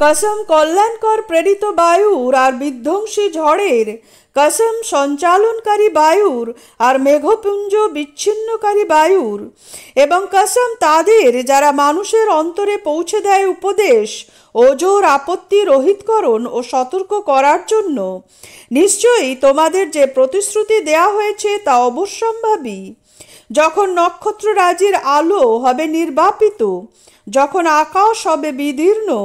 कसम कल्याणकर प्रेरित बायुर और विध्वंसी झड़ेर, कसम संचालनकारी बायुर और मेघपुंज विच्छिन्नकारी बायुर, एवं कसम तादेर जारा मानुषेर अंतरे पौঁছে देय उपदेश ओजोर आपत्ति रहितकरण और सतर्क करार जन्य। निश्चयई तोमादेर जे प्रतिश्रुति देया हयेछे ता अवश्यम्भावी। जखन नक्षत्रराजिर आलो हबे निर्बापित, जखन आकाश हबे विदीर्ण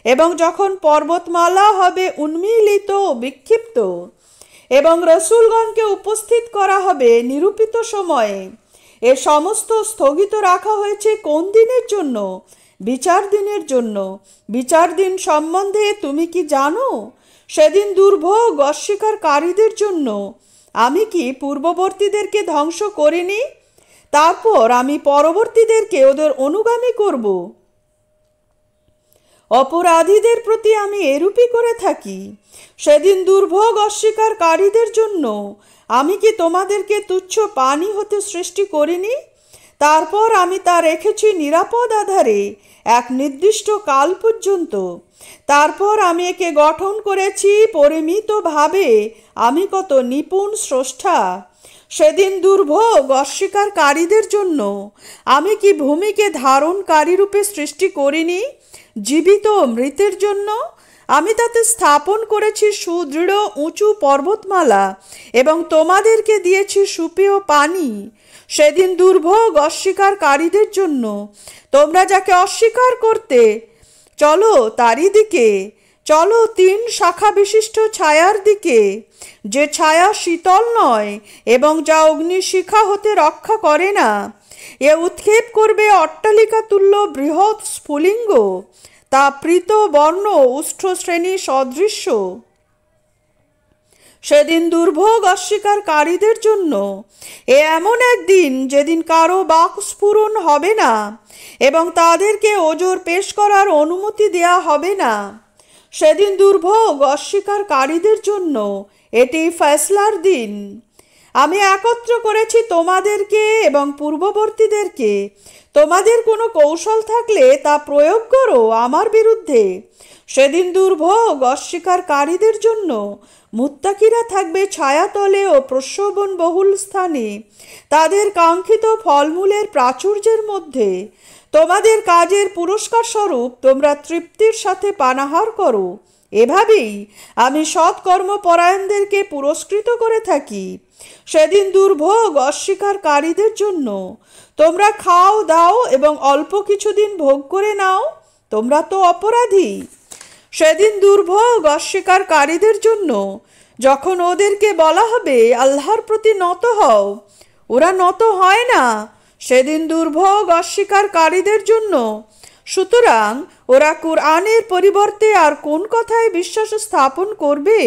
एवं जखन पर्वतमाला हबे उन्मीलित ओ विक्षिप्त एवं रसूलगणके उपस्थित करा हबे निरूपित समये, ए समस्त स्थगित राखा हयेछे कोन दिनेर जन्य? বিচার দিনের জন্য। বিচার দিন সম্বন্ধে তুমি কি জানো? সেদিন দুর্ভোগ অস্বীকারীদের জন্য। আমি কি পূর্ববর্তীদেরকে ধ্বংস করিনি? তারপর আমি পরবর্তীদেরকে ওদের অনুগামী করব। অপরাধীদের প্রতি আমি এরূপই করে থাকি। সেদিন দুর্ভোগ অস্বীকারীদের জন্য আমি কি তোমাদেরকে তুচ্ছ পানি হতে সৃষ্টি করিনি? তারপর আমি তা রেখেছি নিরাপদ আধারে এক নির্দিষ্ট কাল পর্যন্ত। তারপর আমি একে গঠন করেছি পরিমিতভাবে। আমি কত নিপুণ স্রষ্টা। সেদিন দুর্ভোগ অস্বীকারীদের জন্য আমি কি ভূমিকে ধারণকারী রূপে সৃষ্টি করিনি? জীবিত মৃতের জন্য আমি তাতে স্থাপন করেছি সুদৃঢ় উঁচু পর্বতমালা এবং তোমাদেরকে দিয়েছি সুপেয় পানি। সেদিন দুর্ভোগ অস্বীকারীদের জন্য তোমরা যাকে অস্বীকার করতে চলো তারই দিকে, চলো 3 শাখা বিশিষ্ট ছায়ার দিকে, যে ছায়া শীতল নয় এবং যা অগ্নিশিখা হতে রক্ষা করে না। এ উৎক্ষেপ করবে অট্টালিকা তুল্য বৃহৎ স্ফুলিঙ্গ, তা প্রীত বর্ণ উষ্ঠ শ্রেণী সদৃশ্য। সেদিন দুর্ভোগ অস্বীকারীদের জন্য এ এমন একদিন যেদিন কারো বাক স্ফুরণ হবে না এবং তাদেরকে ওজর পেশ করার অনুমতি দেয়া হবে না। সেদিন দুর্ভোগ অস্বীকারীদের জন্য এটি ফয়সলার দিন। আমি একত্র করেছি তোমাদেরকে এবং পূর্ববর্তীদেরকে। তোমাদের কোনো কৌশল থাকলে তা প্রয়োগ করো আমার বিরুদ্ধে। সেদিন দুর্ভোগ অস্বীকারীদের জন্য মুত্তাকিরা থাকবে ছায়াতলে ও প্রস্রবণ বহুল স্থানে, তাদের কাঙ্ক্ষিত ফলমূলের প্রাচুর্যের মধ্যে। তোমাদের কাজের পুরস্কার স্বরূপ তোমরা তৃপ্তির সাথে পানাহার করো। এভাবেই আমি সৎকর্মপরায়ণদেরকে পুরস্কৃত করে থাকি। সেদিন দুর্ভোগ অস্বীকারীদের জন্য তোমরা খাও দাও এবং অল্প কিছুদিন ভোগ করে নাও, তোমরা তো অপরাধী। সেদিন দুর্ভোগ অস্বীকারীদের জন্য যখন ওদেরকে বলা হবে আল্লাহর প্রতি নত হও, ওরা নত হয় না। সেদিন দুর্ভোগ অস্বীকারীদের জন্য। সুতরাং ওরা কুরআনের পরিবর্তে আর কোন কথায় বিশ্বাস স্থাপন করবে?